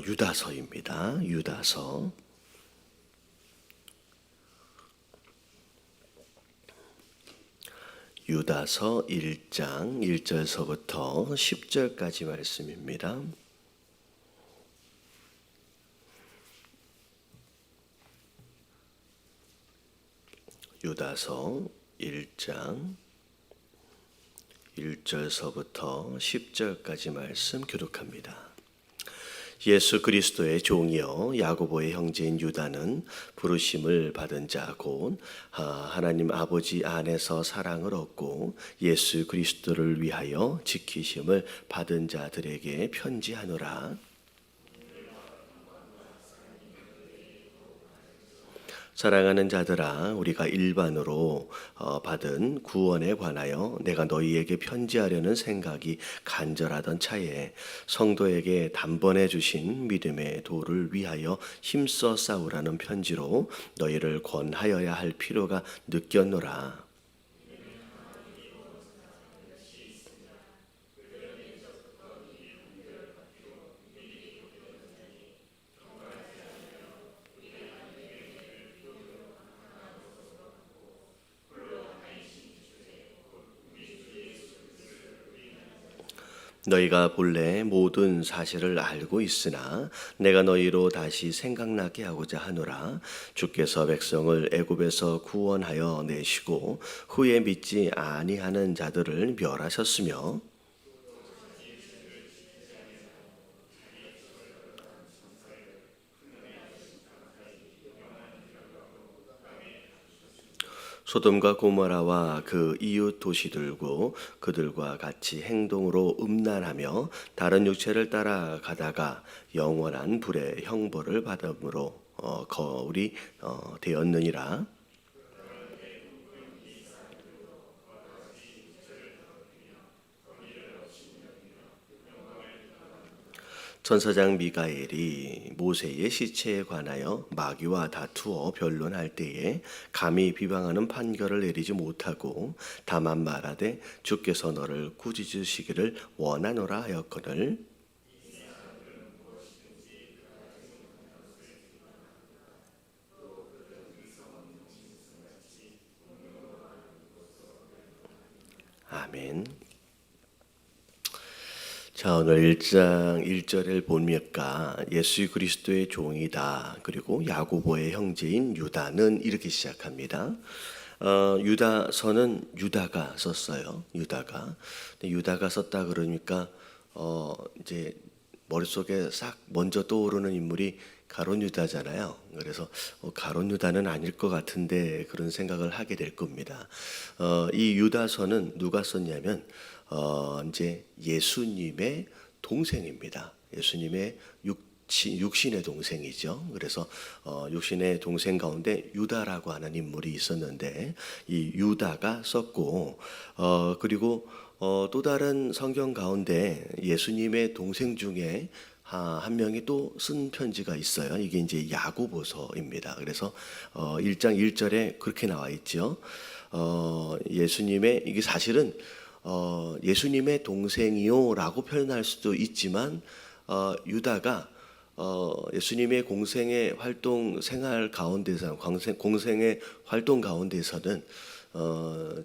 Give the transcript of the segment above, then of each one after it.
유다서입니다. 유다서. 유다서 1장 1절서부터 10절까지 말씀입니다. 유다서 1장 1절서부터 10절까지 말씀 교독합니다. 예수 그리스도의 종이요 야고보의 형제인 유다는 부르심을 받은 자 곧 하나님 아버지 안에서 사랑을 얻고 예수 그리스도를 위하여 지키심을 받은 자들에게 편지하노라. 사랑하는 자들아, 우리가 일반으로 받은 구원에 관하여 내가 너희에게 편지하려는 생각이 간절하던 차에 성도에게 단번에 주신 믿음의 도를 위하여 힘써 싸우라는 편지로 너희를 권하여야 할 필요가 느꼈노라. 너희가 본래 모든 사실을 알고 있으나 내가 너희로 다시 생각나게 하고자 하노라. 주께서 백성을 애굽에서 구원하여 내시고 후에 믿지 아니하는 자들을 멸하셨으며 소돔과 고모라와 그 이웃 도시들고 그들과 같이 행동으로 음란하며 다른 육체를 따라가다가 영원한 불의 형벌을 받음으로 거울이 되었느니라. 천사장 미가엘이 모세의 시체에 관하여 마귀와 다투어 변론할 때에 감히 비방하는 판결을 내리지 못하고 다만 말하되 주께서 너를 꾸짖으시기를 원하노라 하였거늘. 아멘. 자, 오늘 1장 1절을 보니까 예수 그리스도의 종이다. 그리고 야고보의 형제인 유다는 이렇게 시작합니다. 유다서는 유다가 썼어요. 유다가 썼다 그러니까 이제 머릿속에 싹 먼저 떠오르는 인물이 가룟 유다잖아요. 그래서 가룟 유다는 아닐 것 같은데 그런 생각을 하게 될 겁니다. 이 유다서는 누가 썼냐면 이제 예수님의 동생입니다. 예수님의 육신의 동생이죠. 그래서 육신의 동생 가운데 유다라고 하는 인물이 있었는데 이 유다가 썼고 그리고 또 다른 성경 가운데 예수님의 동생 중에 한 명이 또 쓴 편지가 있어요. 이게 이제 야고보서입니다. 그래서 1장 1절에 그렇게 나와 있죠. 예수님의 이게 사실은 예수님의 동생이요라고 표현할 수도 있지만 유다가 예수님의 공생의 활동 생활 가운데서 공생의 활동 가운데서는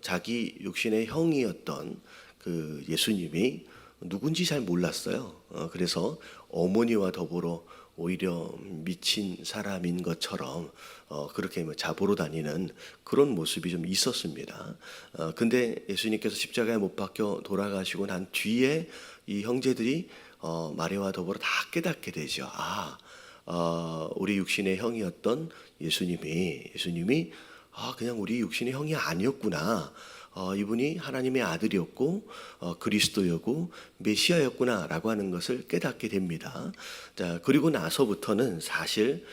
자기 육신의 형이었던 그 예수님이 누군지 잘 몰랐어요. 그래서 어머니와 더불어 오히려 미친 사람인 것처럼 그렇게 잡으러 다니는 그런 모습이 좀 있었습니다. 근데 예수님께서 십자가에 못 박혀 돌아가시고 난 뒤에 이 형제들이 마리아와 더불어 다 깨닫게 되죠. 우리 육신의 형이었던 예수님이 그냥 우리 육신의 형이 아니었구나. 이분이 하나님의 아들이었고 그리스도였고 메시아였구나라고 하는 것을 깨닫게 됩니다. 자, 그리고 나서부터는 사실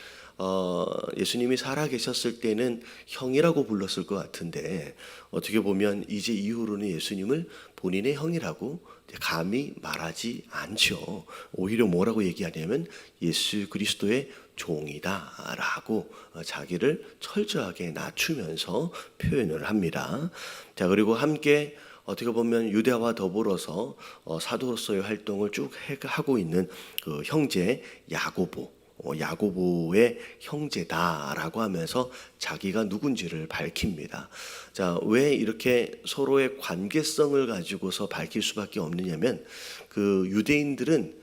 예수님이 살아계셨을 때는 형이라고 불렀을 것 같은데 어떻게 보면 이제 이후로는 예수님을 본인의 형이라고 감히 말하지 않죠. 오히려 뭐라고 얘기하냐면 예수 그리스도의 종이다라고 자기를 철저하게 낮추면서 표현을 합니다. 자, 그리고 함께 어떻게 보면 유대와 더불어서 사도로서의 활동을 쭉 하고 있는 그 형제 야고보, 야고보의 형제다라고 하면서 자기가 누군지를 밝힙니다. 자, 왜 이렇게 서로의 관계성을 가지고서 밝힐 수밖에 없느냐면 그 유대인들은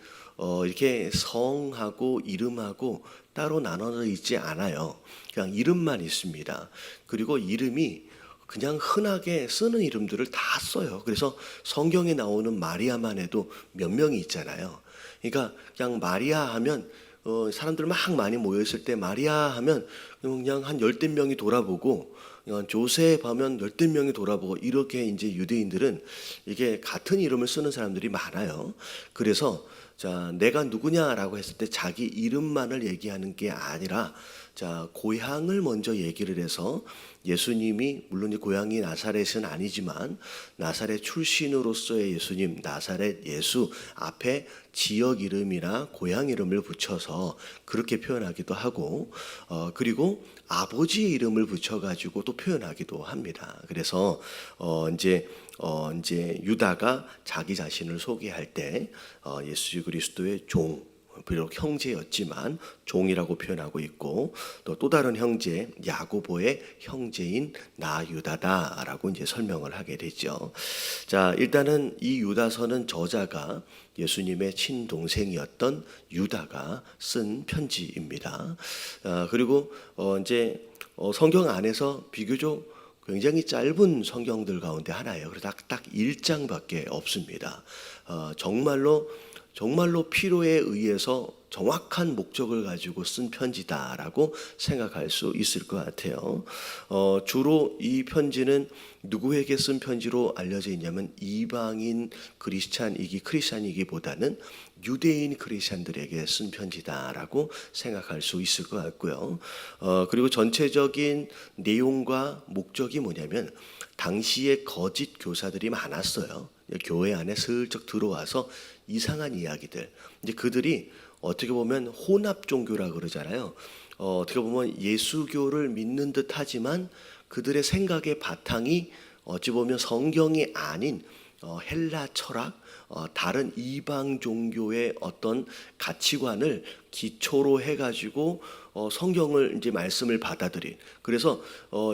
이렇게 성하고 이름하고 따로 나눠져 있지 않아요. 그냥 이름만 있습니다. 그리고 이름이 그냥 흔하게 쓰는 이름들을 다 써요. 그래서 성경에 나오는 마리아만 해도 몇 명이 있잖아요. 그러니까 그냥 마리아 하면 사람들 막 많이 모여있을 때 마리아 하면 그냥 한 열댓 명이 돌아보고, 조셉 하면 열댓 명이 돌아보고, 이렇게 이제 유대인들은 이게 같은 이름을 쓰는 사람들이 많아요. 그래서 자, 내가 누구냐라고 했을 때 자기 이름만을 얘기하는 게 아니라 자, 고향을 먼저 얘기를 해서 예수님이 물론 이 고향이 나사렛은 아니지만 나사렛 출신으로서의 예수님, 나사렛 예수 앞에 지역 이름이나 고향 이름을 붙여서 그렇게 표현하기도 하고, 그리고 아버지의 이름을 붙여가지고 또 표현하기도 합니다. 그래서 이제 유다가 자기 자신을 소개할 때 예수 그리스도의 종, 비록 형제였지만 종이라고 표현하고 있고, 또 다른 형제 야고보의 형제인 나 유다다라고 이제 설명을 하게 되죠. 자, 일단은 이 유다서는 저자가 예수님의 친동생이었던 유다가 쓴 편지입니다. 그리고 이제 성경 안에서 비교적 굉장히 짧은 성경들 가운데 하나예요. 그래서 딱 1장밖에 없습니다. 정말로 필요에 의해서 정확한 목적을 가지고 쓴 편지다라고 생각할 수 있을 것 같아요. 주로 이 편지는 누구에게 쓴 편지로 알려져 있냐면 이방인 크리스찬이기보다는 유대인 크리스찬들에게 쓴 편지다라고 생각할 수 있을 것 같고요. 그리고 전체적인 내용과 목적이 뭐냐면 당시에 거짓 교사들이 많았어요. 교회 안에 슬쩍 들어와서 이상한 이야기들, 이제 그들이 어떻게 보면 혼합 종교라 그러잖아요. 어떻게 보면 예수교를 믿는 듯 하지만 그들의 생각의 바탕이 어찌 보면 성경이 아닌 헬라 철학, 다른 이방 종교의 어떤 가치관을 기초로 해가지고 성경을 이제 말씀을 받아들인, 그래서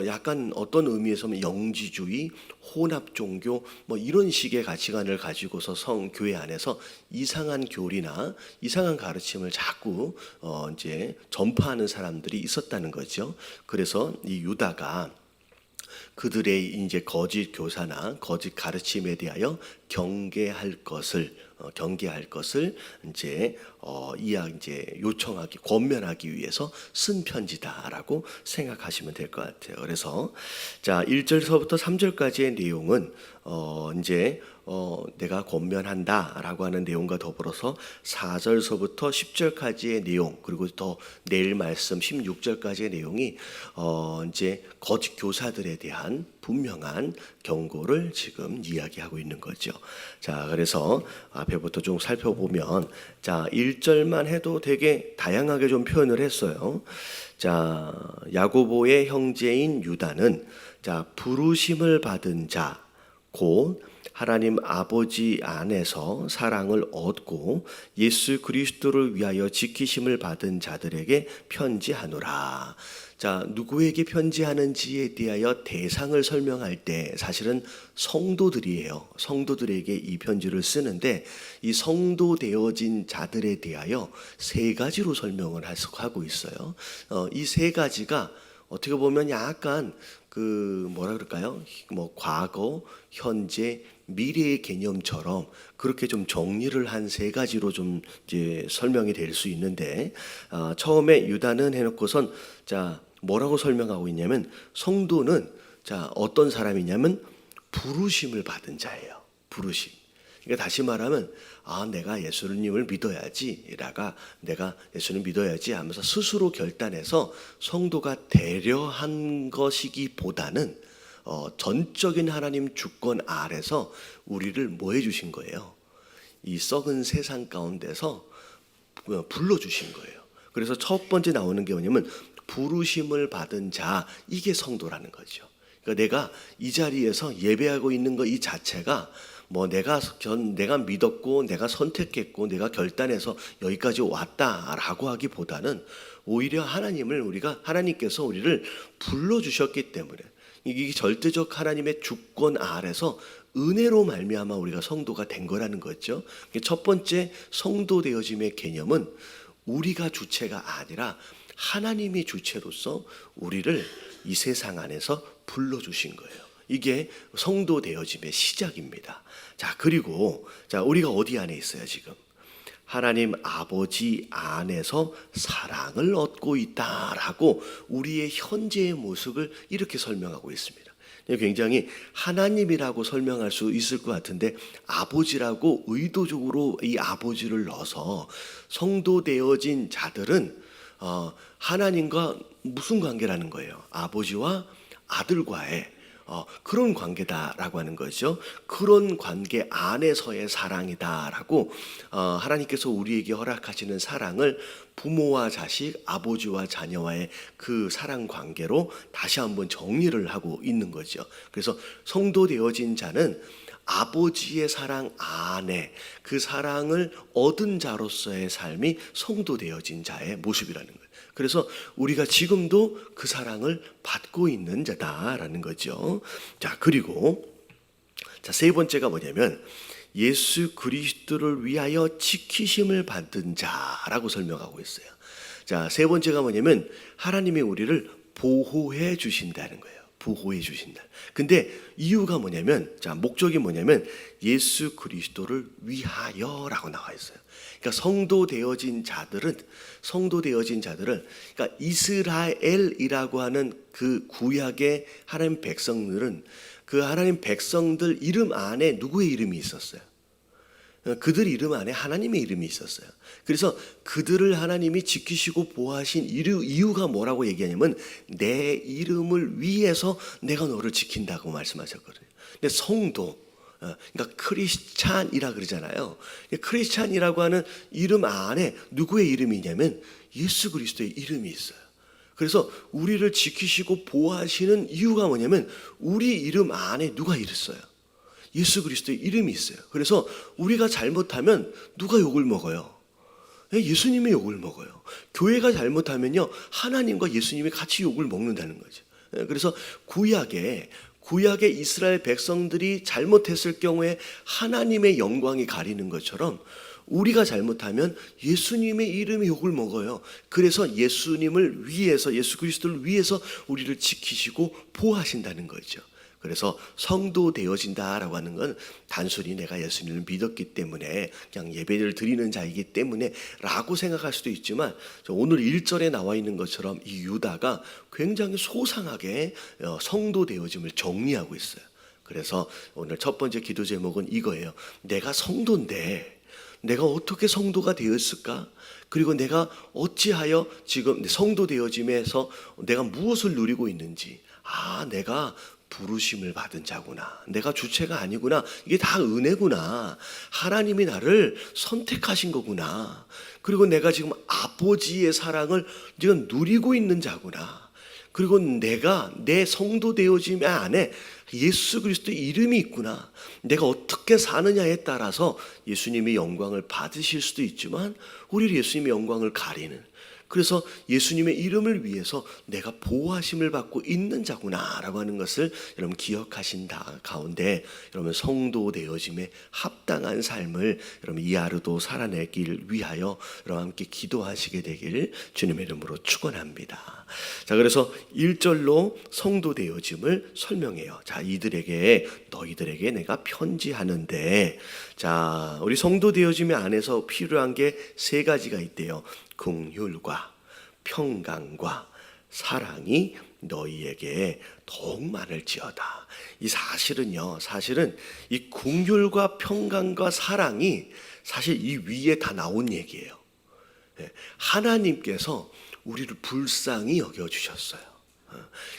약간 어떤 의미에서는 영지주의, 혼합 종교 뭐 이런 식의 가치관을 가지고서 교회 안에서 이상한 교리나 이상한 가르침을 자꾸 이제 전파하는 사람들이 있었다는 거죠. 그래서 이 유다가 그들의 이제 거짓 교사나 거짓 가르침에 대하여 경계할 것을 이제 요청하기, 권면하기 위해서 쓴 편지다라고 생각하시면 될 것 같아요. 그래서 자, 1절서부터 3절까지의 내용은 내가 권면한다라고 하는 내용과 더불어서 4절서부터 10절까지의 내용, 그리고 더 내일 말씀 16절까지의 내용이 이제 거짓 교사들에 대한 분명한 경고를 지금 이야기하고 있는 거죠. 자, 그래서 앞에부터 좀 살펴보면, 자, 1절만 해도 되게 다양하게 좀 표현을 했어요. 자, 야고보의 형제인 유다는 자, 부르심을 받은 자, 곧 하나님 아버지 안에서 사랑을 얻고 예수 그리스도를 위하여 지키심을 받은 자들에게 편지하노라. 자, 누구에게 편지하는지에 대하여 대상을 설명할 때 사실은 성도들이에요. 성도들에게 이 편지를 쓰는데, 이 성도 되어진 자들에 대하여 세 가지로 설명을 하고 있어요. 이 세 가지가 어떻게 보면 약간 뭐라 그럴까요? 뭐 과거, 현재, 미래의 개념처럼 그렇게 좀 정리를 한 세 가지로 좀 이제 설명이 될 수 있는데, 처음에 유다는 해놓고선 자, 뭐라고 설명하고 있냐면 성도는 자, 어떤 사람이냐면 부르심을 받은 자예요. 부르심. 그러니까 다시 말하면 내가 예수님을 내가 예수님을 믿어야지 하면서 스스로 결단해서 성도가 되려 한 것이기보다는 전적인 하나님 주권 아래서 우리를 뭐 해주신 거예요? 이 썩은 세상 가운데서 불러주신 거예요. 그래서 첫 번째 나오는 게 뭐냐면 부르심을 받은 자, 이게 성도라는 거죠. 그러니까 내가 이 자리에서 예배하고 있는 거 이 자체가 뭐 내가 믿었고 내가 선택했고 내가 결단해서 여기까지 왔다라고 하기보다는 오히려 하나님께서 우리를 불러주셨기 때문에 이게 절대적 하나님의 주권 아래서 은혜로 말미암아 우리가 성도가 된 거라는 거죠. 첫 번째 성도 되어짐의 개념은 우리가 주체가 아니라 하나님이 주체로서 우리를 이 세상 안에서 불러주신 거예요. 이게 성도 되어짐의 시작입니다. 자, 그리고 우리가 어디 안에 있어요 지금? 하나님 아버지 안에서 사랑을 얻고 있다라고 우리의 현재의 모습을 이렇게 설명하고 있습니다. 굉장히 하나님이라고 설명할 수 있을 것 같은데 아버지라고 의도적으로 이 아버지를 넣어서 성도 되어진 자들은 하나님과 무슨 관계라는 거예요? 아버지와 아들과의 그런 관계다라고 하는 거죠. 그런 관계 안에서의 사랑이다라고 하나님께서 우리에게 허락하시는 사랑을 부모와 자식, 아버지와 자녀와의 그 사랑 관계로 다시 한번 정리를 하고 있는 거죠. 그래서 성도 되어진 자는 아버지의 사랑 안에 그 사랑을 얻은 자로서의 삶이 성도 되어진 자의 모습이라는 거예요. 그래서 우리가 지금도 그 사랑을 받고 있는 자다라는 거죠. 자, 그리고 세 번째가 뭐냐면 예수 그리스도를 위하여 지키심을 받은 자라고 설명하고 있어요. 자, 세 번째가 뭐냐면 하나님이 우리를 보호해 주신다는 거예요. 보호해 주신다. 근데 이유가 뭐냐면 목적이 뭐냐면 예수 그리스도를 위하여라고 나와 있어요. 그러니까 성도 되어진 자들은 그러니까 이스라엘이라고 하는 그 구약의 하나님 백성들은 그 하나님 백성들 이름 안에 누구의 이름이 있었어요? 그들 이름 안에 하나님의 이름이 있었어요. 그래서 그들을 하나님이 지키시고 보호하신 이유가 뭐라고 얘기하냐면 내 이름을 위해서 내가 너를 지킨다고 말씀하셨거든요. 근데 성도, 그러니까 크리스찬이라 그러잖아요. 크리스찬이라고 하는 이름 안에 누구의 이름이 있냐면 예수 그리스도의 이름이 있어요. 그래서 우리를 지키시고 보호하시는 이유가 뭐냐면 우리 이름 안에 누가 있어요? 예수 그리스도의 이름이 있어요. 그래서 우리가 잘못하면 누가 욕을 먹어요? 예수님이 욕을 먹어요. 교회가 잘못하면요 하나님과 예수님이 같이 욕을 먹는다는 거죠. 그래서 구약의 이스라엘 백성들이 잘못했을 경우에 하나님의 영광이 가리는 것처럼 우리가 잘못하면 예수님의 이름이 욕을 먹어요. 그래서 예수 그리스도를 위해서 우리를 지키시고 보호하신다는 거죠. 그래서 성도 되어진다라고 하는 건 단순히 내가 예수님을 믿었기 때문에 그냥 예배를 드리는 자이기 때문에 라고 생각할 수도 있지만 오늘 1절에 나와 있는 것처럼 이 유다가 굉장히 소상하게 성도 되어짐을 정리하고 있어요. 그래서 오늘 첫 번째 기도 제목은 이거예요. 내가 성도인데 내가 어떻게 성도가 되었을까? 그리고 내가 어찌하여 지금 성도 되어짐에서 내가 무엇을 누리고 있는지, 내가 부르심을 받은 자구나. 내가 주체가 아니구나. 이게 다 은혜구나. 하나님이 나를 선택하신 거구나. 그리고 내가 지금 아버지의 사랑을 지금 누리고 있는 자구나. 그리고 내가 내 성도 되어짐 안에 예수 그리스도의 이름이 있구나. 내가 어떻게 사느냐에 따라서 예수님이 영광을 받으실 수도 있지만 우리 예수님의 영광을 가리는, 그래서 예수님의 이름을 위해서 내가 보호하심을 받고 있는 자구나라고 하는 것을 여러분 기억하신다 가운데 여러분 성도 되어짐에 합당한 삶을 여러분 이 하루도 살아내길 위하여 여러분 함께 기도하시게 되길 주님의 이름으로 축원합니다. 자, 그래서 1절로 성도 되어짐을 설명해요. 자, 너희들에게 내가 편지하는데, 자, 우리 성도 되어짐의 안에서 필요한 게 세 가지가 있대요. 긍휼과 평강과 사랑이 너희에게 더욱 많을지어다. 이 사실은 이 긍휼과 평강과 사랑이 사실 이 위에 다 나온 얘기예요. 하나님께서 우리를 불쌍히 여겨주셨어요.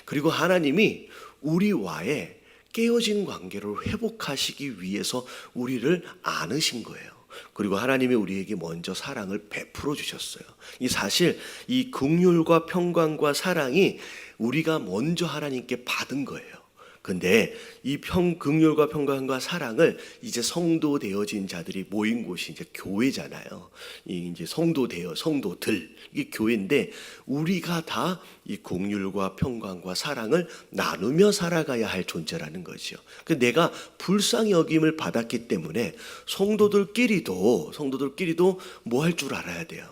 그리고 하나님이 우리와의 깨어진 관계를 회복하시기 위해서 우리를 안으신 거예요. 그리고 하나님이 우리에게 먼저 사랑을 베풀어 주셨어요. 이 사실 이 긍휼과 평강과 사랑이 우리가 먼저 하나님께 받은 거예요. 근데 이 긍휼과 평강과 사랑을 이제 성도 되어진 자들이 모인 곳이 이제 교회잖아요. 이 이제 성도들 이게 교회인데 우리가 다 이 긍휼과 평강과 사랑을 나누며 살아가야 할 존재라는 거죠. 그 내가 불쌍히 여김을 받았기 때문에 성도들끼리도 뭐 할 줄 알아야 돼요.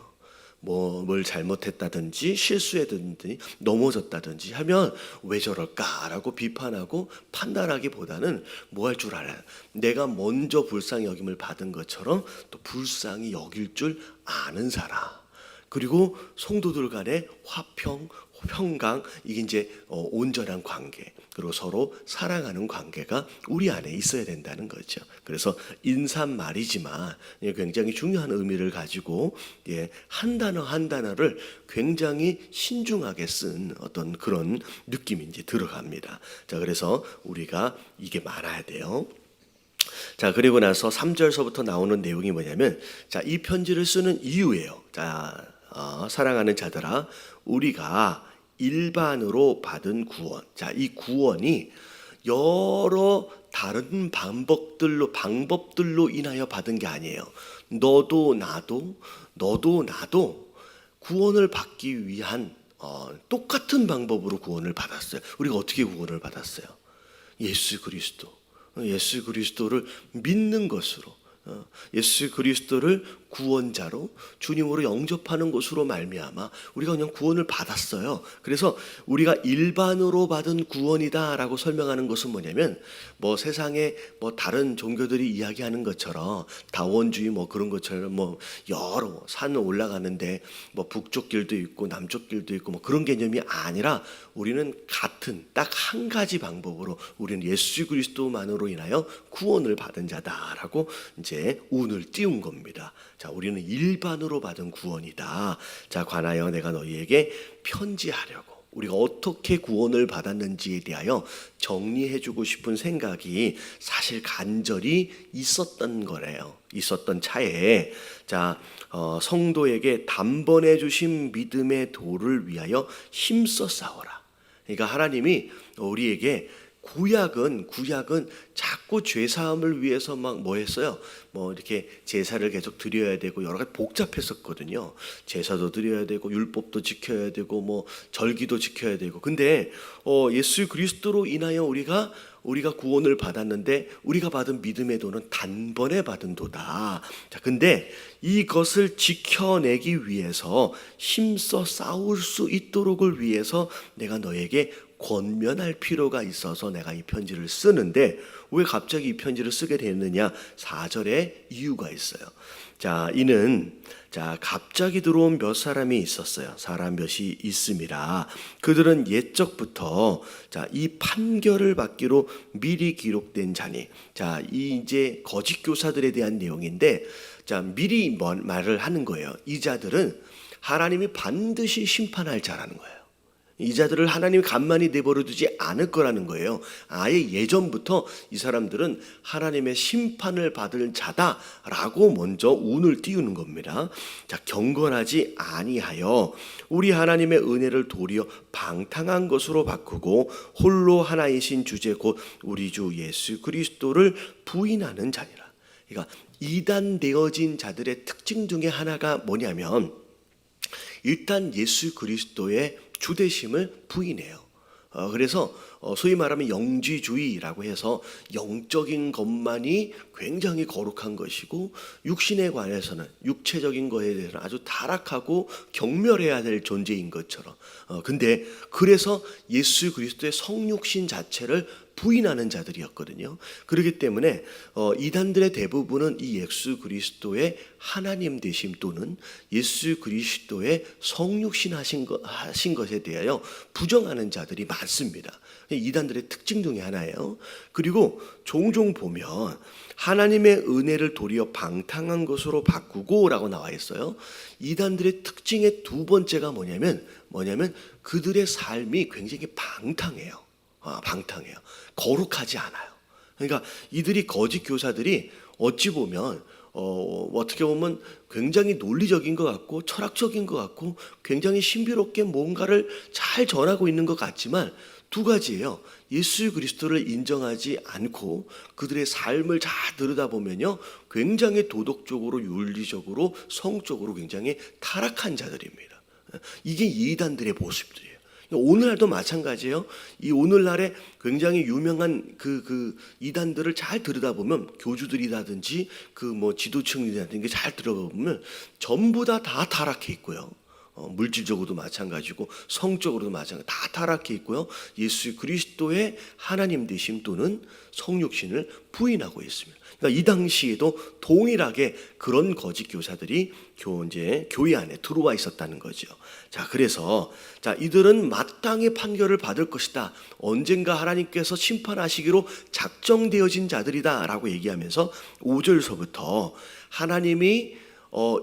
뭘 잘못했다든지 실수했다든지 넘어졌다든지 하면 왜 저럴까라고 비판하고 판단하기보다는 뭐 할 줄 알아요. 내가 먼저 불쌍히 여김을 받은 것처럼 또 불쌍히 여길 줄 아는 사람. 그리고 성도들 간의 화평, 평강, 이게 이제 온전한 관계, 그리고 서로 사랑하는 관계가 우리 안에 있어야 된다는 거죠. 그래서 인사말이지만 굉장히 중요한 의미를 가지고 한 단어 한 단어를 굉장히 신중하게 쓴 어떤 그런 느낌이 이제 들어갑니다. 자, 그래서 우리가 이게 많아야 돼요. 자, 그리고 나서 3절서부터 나오는 내용이 뭐냐면, 자, 이 편지를 쓰는 이유예요. 자, 사랑하는 자들아, 우리가 일반으로 받은 구원. 자, 이 구원이 여러 다른 방법들로 인하여 받은 게 아니에요. 너도 나도 구원을 받기 위한 똑같은 방법으로 구원을 받았어요. 우리가 어떻게 구원을 받았어요? 예수 그리스도를 믿는 것으로, 예수 그리스도를 구원자로 주님으로 영접하는 것으로 말미암아 우리가 그냥 구원을 받았어요. 그래서 우리가 일반으로 받은 구원이다라고 설명하는 것은 뭐냐면, 뭐 세상에 뭐 다른 종교들이 이야기하는 것처럼 다원주의 뭐 그런 것처럼 뭐 여러 산 올라가는데 뭐 북쪽 길도 있고 남쪽 길도 있고 뭐 그런 개념이 아니라 우리는 같은 딱 한 가지 방법으로 우리는 예수 그리스도만으로 인하여 구원을 받은 자다라고 이제 운을 띄운 겁니다. 자, 우리는 일반으로 받은 구원이다. 자, 관하여 내가 너희에게 편지하려고, 우리가 어떻게 구원을 받았는지에 대하여 정리해주고 싶은 생각이 사실 간절히 있었던 거래요. 있었던 차에, 자, 성도에게 단번에 주신 믿음의 도를 위하여 힘써 싸워라. 그러니까 하나님이 우리에게 구약은 자꾸 죄 사함을 위해서 막 뭐 했어요? 뭐 이렇게 제사를 계속 드려야 되고 여러 가지 복잡했었거든요. 제사도 드려야 되고 율법도 지켜야 되고 뭐 절기도 지켜야 되고. 근데 예수 그리스도로 인하여 우리가 구원을 받았는데 우리가 받은 믿음의 도는 단번에 받은 도다. 자, 근데 이것을 지켜내기 위해서 힘써 싸울 수 있도록을 위해서 내가 너에게 권면할 필요가 있어서 내가 이 편지를 쓰는데, 왜 갑자기 이 편지를 쓰게 됐느냐? 4절에 이유가 있어요. 자, 이는 갑자기 들어온 몇 사람이 있었어요. 사람 몇이 있음이라. 그들은 옛적부터 이 판결을 받기로 미리 기록된 자니. 자, 이 이제 거짓 교사들에 대한 내용인데, 자, 미리 말을 하는 거예요. 이 자들은 하나님이 반드시 심판할 자라는 거예요. 이 자들을 하나님이 가만히 내버려 두지 않을 거라는 거예요. 아예 예전부터 이 사람들은 하나님의 심판을 받을 자다라고 먼저 운을 띄우는 겁니다. 자, 경건하지 아니하여 우리 하나님의 은혜를 도리어 방탕한 것으로 바꾸고 홀로 하나이신 주제 곧 우리 주 예수 그리스도를 부인하는 자니라. 그러니까 이단되어진 자들의 특징 중에 하나가 뭐냐면, 일단 예수 그리스도의 주되심을 부인해요. 그래서 소위 말하면 영지주의라고 해서 영적인 것만이 굉장히 거룩한 것이고 육신에 관해서는, 육체적인 거에 대해서는 아주 타락하고 경멸해야 될 존재인 것처럼. 근데 그래서 예수 그리스도의 성육신 자체를 부인하는 자들이었거든요. 그렇기 때문에 이단들의 대부분은 이 예수 그리스도의 하나님 되심 또는 예수 그리스도의 성육신 하신 것에 대하여 부정하는 자들이 많습니다. 이단들의 특징 중에 하나예요. 그리고 종종 보면 하나님의 은혜를 도리어 방탕한 것으로 바꾸고 라고 나와 있어요. 이단들의 특징의 두 번째가 뭐냐면 그들의 삶이 굉장히 방탕해요. 방탕해요. 거룩하지 않아요. 그러니까 이들이 거짓 교사들이 어찌 보면 어떻게 보면 굉장히 논리적인 것 같고 철학적인 것 같고 굉장히 신비롭게 뭔가를 잘 전하고 있는 것 같지만 두 가지예요. 예수 그리스도를 인정하지 않고 그들의 삶을 잘 들여다보면요, 굉장히 도덕적으로, 윤리적으로, 성적으로 굉장히 타락한 자들입니다. 이게 이단들의 모습들이에요. 오늘날도 마찬가지예요. 이 오늘날에 굉장히 유명한 그 이단들을 잘 들여다보면, 교주들이라든지 지도층이라든지 잘 들어보면 전부 다 타락해 있고요. 물질적으로도 마찬가지고 성적으로도 마찬가지, 다 타락해 있고요. 예수 그리스도의 하나님 되심 또는 성육신을 부인하고 있습니다. 그러니까 이 당시에도 동일하게 그런 거짓 교사들이 교회 안에 들어와 있었다는 거죠. 자, 그래서 이들은 마땅히 판결을 받을 것이다. 언젠가 하나님께서 심판하시기로 작정되어진 자들이다라고 얘기하면서 5절서부터 하나님이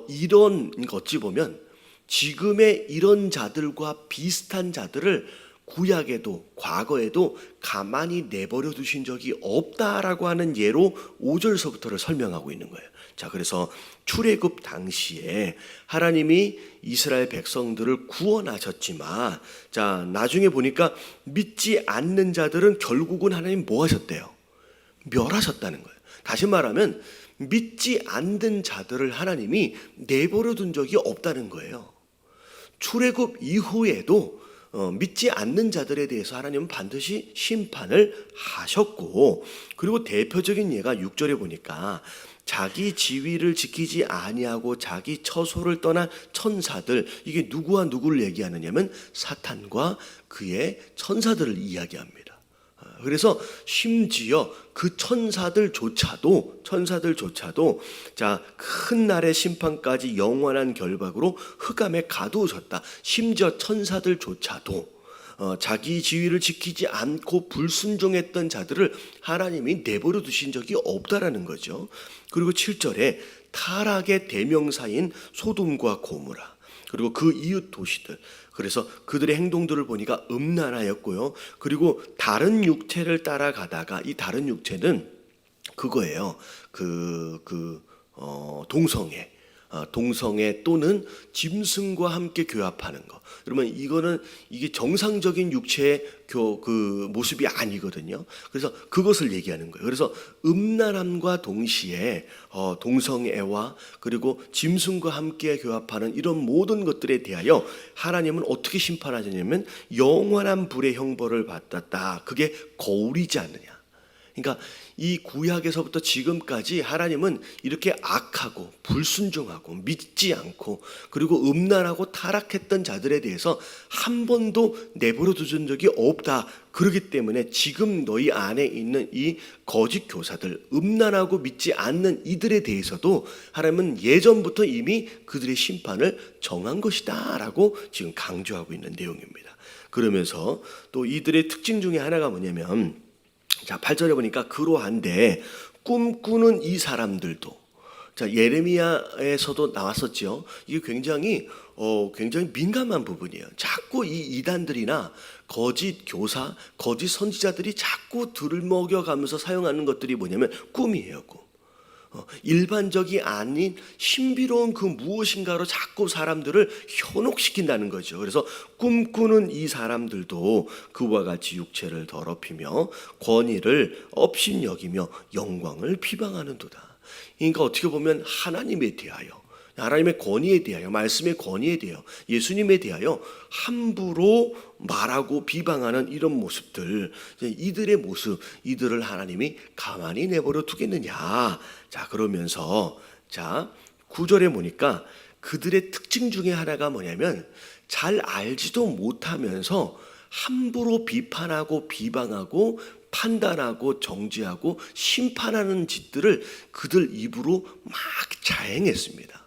이런 어찌 보면 지금의 이런 자들과 비슷한 자들을 구약에도 과거에도 가만히 내버려 두신 적이 없다라고 하는 예로 5절서부터를 설명하고 있는 거예요. 자, 그래서 출애굽 당시에 하나님이 이스라엘 백성들을 구원하셨지만, 자, 나중에 보니까 믿지 않는 자들은 결국은 하나님 뭐 하셨대요? 멸하셨다는 거예요. 다시 말하면 믿지 않는 자들을 하나님이 내버려 둔 적이 없다는 거예요. 출애굽 이후에도 믿지 않는 자들에 대해서 하나님은 반드시 심판을 하셨고, 그리고 대표적인 예가 6절에 보니까 자기 지위를 지키지 아니하고 자기 처소를 떠난 천사들, 이게 누구와 누구를 얘기하느냐면 사탄과 그의 천사들을 이야기합니다. 그래서 심지어 그 천사들조차도 자, 큰 날의 심판까지 영원한 결박으로 흑암에 가두어졌다. 심지어 천사들조차도 자기 지위를 지키지 않고 불순종했던 자들을 하나님이 내버려 두신 적이 없다라는 거죠. 그리고 7절에 타락의 대명사인 소돔과 고모라, 그리고 그 이웃 도시들, 그래서 그들의 행동들을 보니까 음란하였고요. 그리고 다른 육체를 따라가다가, 이 다른 육체는 그거예요. 동성애 또는 짐승과 함께 교합하는 거. 그러면 이게 정상적인 육체의 모습이 아니거든요. 그래서 그것을 얘기하는 거예요. 그래서 음란함과 동시에 동성애와 그리고 짐승과 함께 교합하는 이런 모든 것들에 대하여 하나님은 어떻게 심판하셨냐면 영원한 불의 형벌을 받았다. 그게 거울이지 않느냐. 그러니까 이 구약에서부터 지금까지 하나님은 이렇게 악하고 불순종하고 믿지 않고 그리고 음란하고 타락했던 자들에 대해서 한 번도 내버려 두신 적이 없다. 그렇기 때문에 지금 너희 안에 있는 이 거짓 교사들, 음란하고 믿지 않는 이들에 대해서도 하나님은 예전부터 이미 그들의 심판을 정한 것이다 라고 지금 강조하고 있는 내용입니다. 그러면서 또 이들의 특징 중에 하나가 뭐냐면, 자, 8절에 보니까 그러한데 꿈꾸는 이 사람들도, 자, 예레미야에서도 나왔었죠. 이게 굉장히 민감한 부분이에요. 자꾸 이 이단들이나 거짓 교사, 거짓 선지자들이 자꾸 들먹여가면서 사용하는 것들이 뭐냐면 꿈이에요, 꿈. 일반적이 아닌 신비로운 그 무엇인가로 자꾸 사람들을 현혹시킨다는 거죠. 그래서 꿈꾸는 이 사람들도 그와 같이 육체를 더럽히며 권위를 업신여기며 영광을 비방하는도다. 그러니까 어떻게 보면 하나님에 대하여, 하나님의 권위에 대하여, 말씀의 권위에 대하여, 예수님에 대하여 함부로 말하고 비방하는 이런 모습들, 이들의 모습, 이들을 하나님이 가만히 내버려 두겠느냐. 자, 그러면서 9절에 보니까 그들의 특징 중에 하나가 뭐냐면 잘 알지도 못하면서 함부로 비판하고 비방하고 판단하고 정죄하고 심판하는 짓들을 그들 입으로 막 자행했습니다.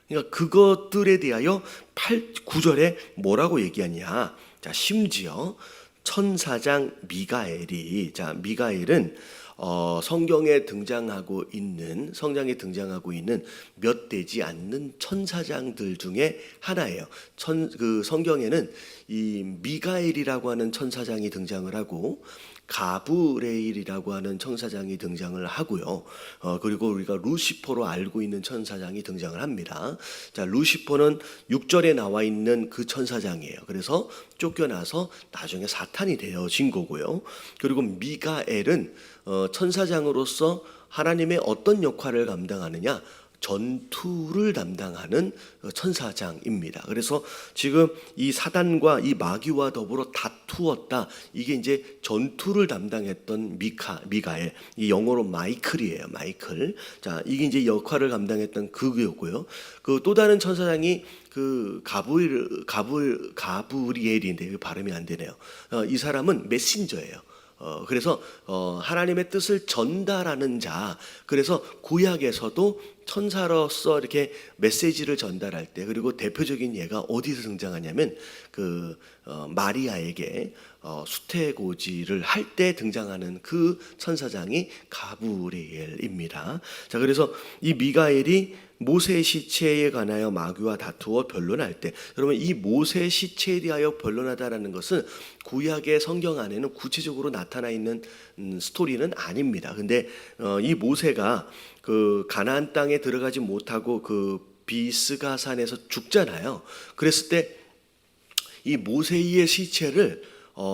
그러니까 그것들에 대하여 9절에 뭐라고 얘기하냐. 자, 심지어 천사장 미가엘이, 자, 미가엘은 성경에 등장하고 있는 몇 되지 않는 천사장들 중에 하나예요. 그 성경에는 이 미가엘이라고 하는 천사장이 등장을 하고, 가브레일이라고 하는 천사장이 등장을 하고요. 그리고 우리가 루시퍼로 알고 있는 천사장이 등장을 합니다. 자, 루시퍼는 6절에 나와 있는 그 천사장이에요. 그래서 쫓겨나서 나중에 사탄이 되어진 거고요. 그리고 미가엘은 천사장으로서 하나님의 어떤 역할을 감당하느냐? 전투를 담당하는 천사장입니다. 그래서 지금 이 사단과 이 마귀와 더불어 다투었다. 이게 이제 전투를 담당했던 미가엘, 이 영어로 마이클이에요. 마이클. 자, 이게 이제 역할을 감당했던 그거고요. 그 또 다른 천사장이 그 가브리엘인데 발음이 안 되네요. 이 사람은 메신저예요. 그래서 하나님의 뜻을 전달하는 자. 그래서 구약에서도 천사로서 이렇게 메시지를 전달할 때, 그리고 대표적인 예가 어디서 등장하냐면 그 마리아에게 수태고지를 할 때 등장하는 그 천사장이 가브리엘입니다. 자, 그래서 이 미가엘이 모세 시체에 관하여 마귀와 다투어 변론할 때, 여러분 이 모세 시체에 대하여 변론하다라는 것은 구약의 성경 안에는 구체적으로 나타나 있는 스토리는 아닙니다. 근데 이 모세가 그 가나안 땅에 들어가지 못하고 그 비스가산에서 죽잖아요. 그랬을 때 이 모세의 시체를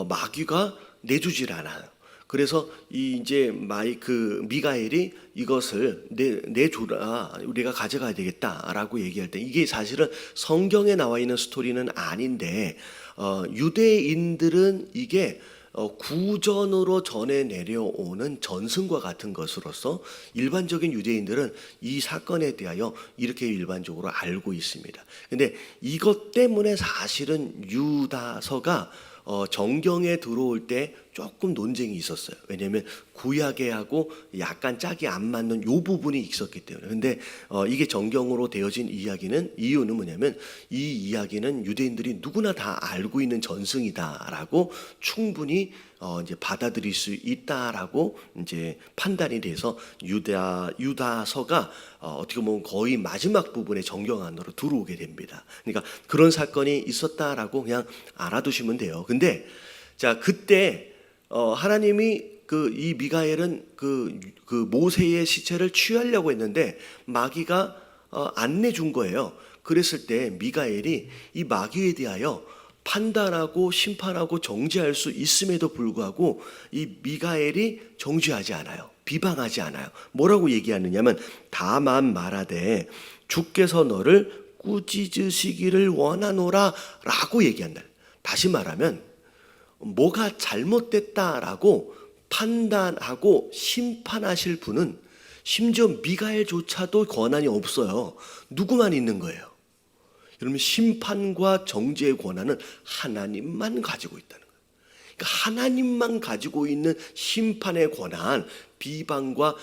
마귀가 내주질 않아요. 그래서 이 이제 미가엘이 이것을 내주라, 우리가 가져가야 되겠다라고 얘기할 때, 이게 사실은 성경에 나와 있는 스토리는 아닌데 유대인들은 이게 구전으로 전해 내려오는 전승과 같은 것으로서 일반적인 유대인들은 이 사건에 대하여 이렇게 일반적으로 알고 있습니다. 근데 이것 때문에 사실은 유다서가 정경에 들어올 때 조금 논쟁이 있었어요. 왜냐하면 구약에하고 약간 짝이 안 맞는 요 부분이 있었기 때문에. 근데 이게 정경으로 되어진 이유는 뭐냐면, 이 이야기는 유대인들이 누구나 다 알고 있는 전승이다라고 충분히 이제 받아들일 수 있다라고 이제 판단이 돼서 유다서가 어떻게 보면 거의 마지막 부분에 정경 안으로 들어오게 됩니다. 그러니까 그런 사건이 있었다라고 그냥 알아두시면 돼요. 근데 자, 그때 하나님이 이 미가엘은 그 모세의 시체를 취하려고 했는데 마귀가 안 내준 거예요. 그랬을 때 미가엘이 이 마귀에 대하여 판단하고 심판하고 정죄할 수 있음에도 불구하고 이 미가엘이 정죄하지 않아요. 비방하지 않아요. 뭐라고 얘기하느냐면, 다만 말하되 주께서 너를 꾸짖으시기를 원하노라 라고 얘기한다. 다시 말하면 뭐가 잘못됐다라고 판단하고 심판하실 분은 심지어 미가엘조차도 권한이 없어요. 누구만 있는 거예요. 여러분, 심판과 정죄의 권한은 하나님만 가지고 있다는 거예요. 그러니까 하나님만 가지고 있는 심판의 권한, 비방과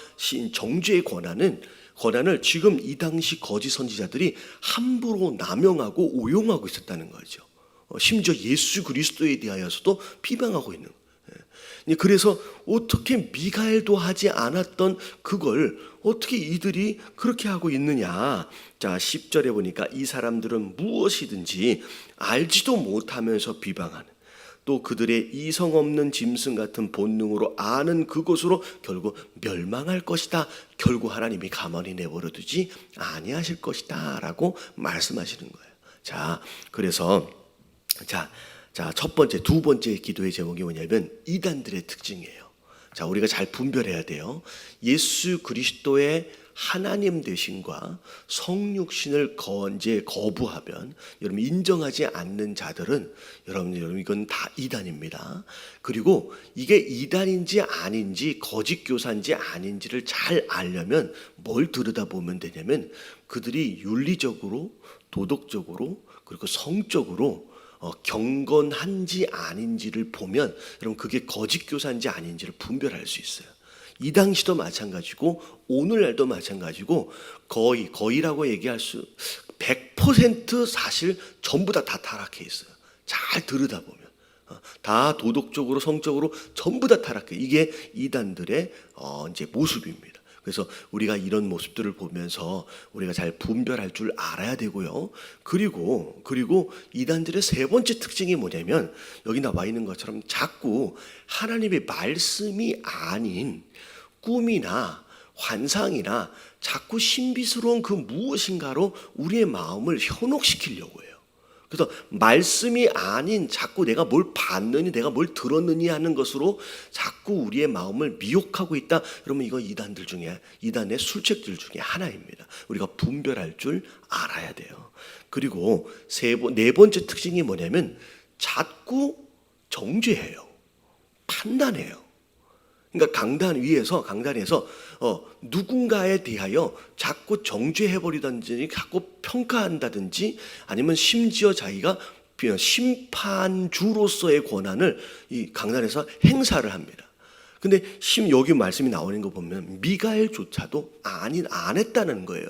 정죄의 권한을 지금 이 당시 거짓 선지자들이 함부로 남용하고 오용하고 있었다는 거죠. 심지어 예수 그리스도에 대하여서도 비방하고 있는 거예요. 그래서 어떻게 미가엘도 하지 않았던 그걸 어떻게 이들이 그렇게 하고 있느냐. 자, 10절에 보니까 이 사람들은 무엇이든지 알지도 못하면서 비방하는, 또 그들의 이성 없는 짐승 같은 본능으로 아는 그것으로 결국 멸망할 것이다. 결국 하나님이 가만히 내버려 두지 아니하실 것이다 라고 말씀하시는 거예요. 자, 그래서 첫 번째, 두 번째 기도의 제목이 뭐냐면 이단들의 특징이에요. 자, 우리가 잘 분별해야 돼요. 예수 그리스도의 하나님 되심과 성육신을 거부하면, 여러분 인정하지 않는 자들은 여러분 이건 다 이단입니다. 그리고 이게 이단인지 아닌지, 거짓 교사인지 아닌지를 잘 알려면 뭘 들여다보면 되냐면, 그들이 윤리적으로, 도덕적으로, 그리고 성적으로 경건한지 아닌지를 보면 여러분 그게 거짓 교사인지 아닌지를 분별할 수 있어요. 이 당시도 마찬가지고 오늘날도 마찬가지고 거의라고 얘기할 수 100% 사실 전부 다 타락해 있어요. 잘 들여다보면 다 도덕적으로 성적으로 전부 다 타락해. 이게 이단들의 이제 모습입니다. 그래서 우리가 이런 모습들을 보면서 우리가 잘 분별할 줄 알아야 되고요. 그리고 이단들의 세 번째 특징이 뭐냐면 여기 나와 있는 것처럼 자꾸 하나님의 말씀이 아닌 꿈이나 환상이나 자꾸 신비스러운 그 무엇인가로 우리의 마음을 현혹시키려고 해요. 그래서 말씀이 아닌 자꾸 내가 뭘 봤느니 내가 뭘 들었느니 하는 것으로 자꾸 우리의 마음을 미혹하고 있다. 여러분 이건 이단의 술책들 중에 하나입니다. 우리가 분별할 줄 알아야 돼요. 그리고 네 번째 특징이 뭐냐면 자꾸 정죄해요. 판단해요. 그러니까 강단에서 누군가에 대하여 자꾸 정죄해버리든지 자꾸 평가한다든지 아니면 심지어 자기가 심판주로서의 권한을 이 강단에서 행사를 합니다. 근데 여기 말씀이 나오는 거 보면 미가엘조차도 안 했다는 거예요.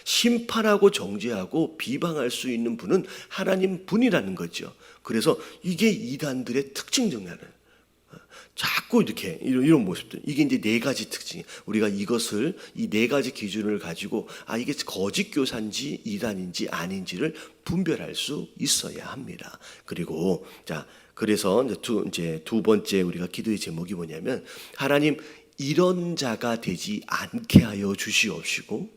심판하고 정죄하고 비방할 수 있는 분은 하나님 분이라는 거죠. 그래서 이게 이단들의 특징 중에 하나예요. 자꾸 이렇게 이런 모습들, 이게 이제 네 가지 특징. 우리가 이것을 이 네 가지 기준을 가지고 이게 거짓 교사인지 이단인지 아닌지를 분별할 수 있어야 합니다. 그리고 그래서 이제 두 번째 우리가 기도의 제목이 뭐냐면 하나님 이런 자가 되지 않게 하여 주시옵시고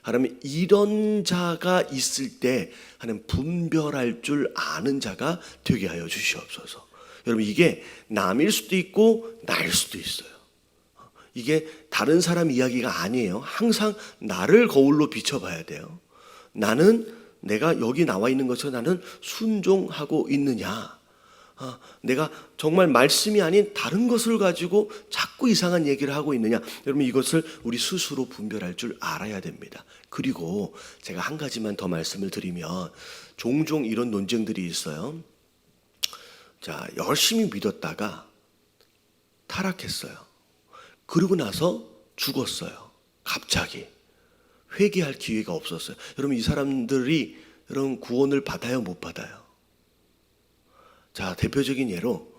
하나님 이런 자가 있을 때 하나님 분별할 줄 아는 자가 되게 하여 주시옵소서. 여러분 이게 남일 수도 있고 나일 수도 있어요. 이게 다른 사람 이야기가 아니에요. 항상 나를 거울로 비춰봐야 돼요. 내가 여기 나와 있는 것처럼 나는 순종하고 있느냐, 내가 정말 말씀이 아닌 다른 것을 가지고 자꾸 이상한 얘기를 하고 있느냐. 여러분 이것을 우리 스스로 분별할 줄 알아야 됩니다. 그리고 제가 한 가지만 더 말씀을 드리면 종종 이런 논쟁들이 있어요. 열심히 믿었다가 타락했어요. 그러고 나서 죽었어요. 갑자기 회개할 기회가 없었어요. 여러분 이 사람들이 여러분 구원을 받아요, 못 받아요? 대표적인 예로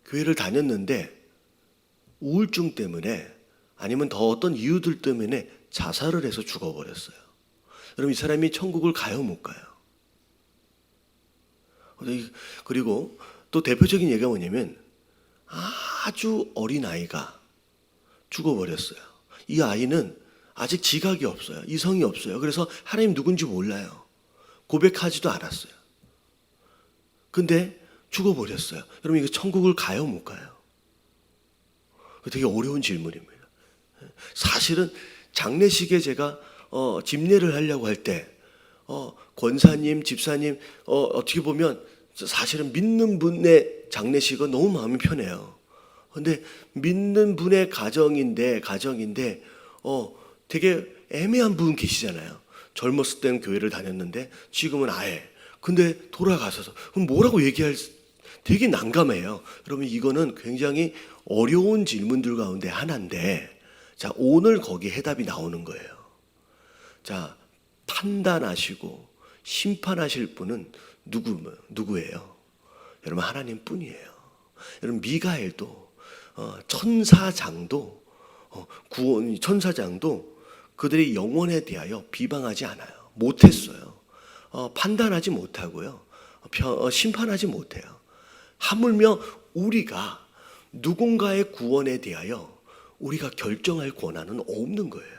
교회를 다녔는데 우울증 때문에 아니면 더 어떤 이유들 때문에 자살을 해서 죽어버렸어요. 여러분 이 사람이 천국을 가요, 못 가요? 그리고 또 대표적인 얘기가 뭐냐면 아주 어린 아이가 죽어버렸어요. 이 아이는 아직 지각이 없어요. 이성이 없어요. 그래서 하나님 누군지 몰라요. 고백하지도 않았어요. 근데 죽어버렸어요. 여러분 이거 천국을 가요, 못 가요? 되게 어려운 질문입니다. 사실은 장례식에 제가 집례를 하려고 할 때 권사님, 집사님 어떻게 보면 사실은 믿는 분의 장례식은 너무 마음이 편해요. 근데 믿는 분의 가정인데 되게 애매한 분 계시잖아요. 젊었을 때는 교회를 다녔는데 지금은 아예. 근데 돌아가셔서 그럼 뭐라고 얘기할 되게 난감해요. 여러분 이거는 굉장히 어려운 질문들 가운데 하나인데 오늘 거기에 해답이 나오는 거예요. 판단하시고 심판하실 분은 누구예요? 여러분 하나님 뿐이에요. 여러분 미가엘도 천사장도 그들의 영혼에 대하여 비방하지 않아요. 못했어요. 판단하지 못하고요. 심판하지 못해요. 하물며 우리가 누군가의 구원에 대하여 우리가 결정할 권한은 없는 거예요.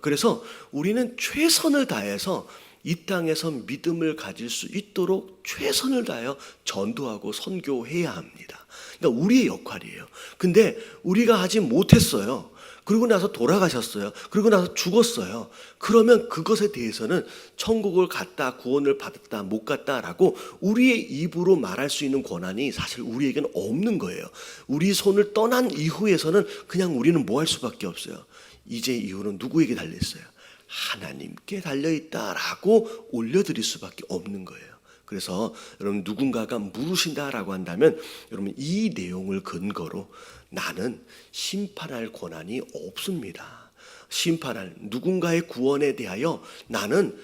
그래서 우리는 최선을 다해서 이 땅에서 믿음을 가질 수 있도록 최선을 다하여 전도하고 선교해야 합니다. 그러니까 우리의 역할이에요. 근데 우리가 하지 못했어요. 그러고 나서 돌아가셨어요. 그러고 나서 죽었어요. 그러면 그것에 대해서는 천국을 갔다, 구원을 받았다, 못 갔다라고 우리의 입으로 말할 수 있는 권한이 사실 우리에게는 없는 거예요. 우리 손을 떠난 이후에서는 그냥 우리는 뭐 할 수밖에 없어요. 이제 이후는 누구에게 달려있어요? 하나님께 달려있다라고 올려드릴 수밖에 없는 거예요. 그래서 여러분 누군가가 물으신다라고 한다면 여러분 이 내용을 근거로 나는 심판할 권한이 없습니다. 심판할 누군가의 구원에 대하여 나는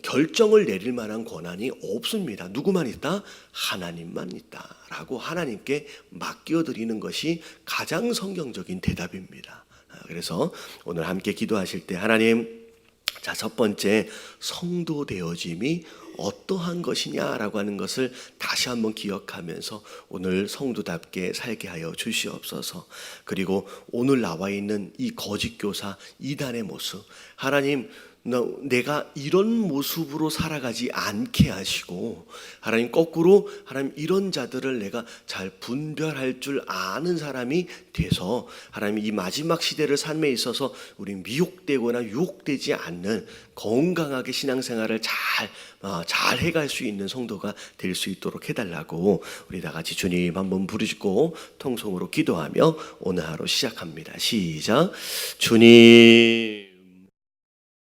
결정을 내릴 만한 권한이 없습니다. 누구만 있다? 하나님만 있다라고 하나님께 맡겨드리는 것이 가장 성경적인 대답입니다. 그래서 오늘 함께 기도하실 때 하나님, 자, 첫 번째 성도 되어짐이 어떠한 것이냐라고 하는 것을 다시 한번 기억하면서 오늘 성도답게 살게 하여 주시옵소서. 그리고 오늘 나와 있는 이 거짓 교사 이단의 모습, 하나님, 내가 이런 모습으로 살아가지 않게 하시고, 하나님 거꾸로 하나님 이런 자들을 내가 잘 분별할 줄 아는 사람이 돼서 하나님 이 마지막 시대를 삶에 있어서 우리 미혹되거나 유혹되지 않는 건강하게 신앙생활을 잘 해갈 수 있는 성도가 될 수 있도록 해달라고 우리 다 같이 주님 한번 부르짖고 통성으로 기도하며 오늘 하루 시작합니다. 시작. 주님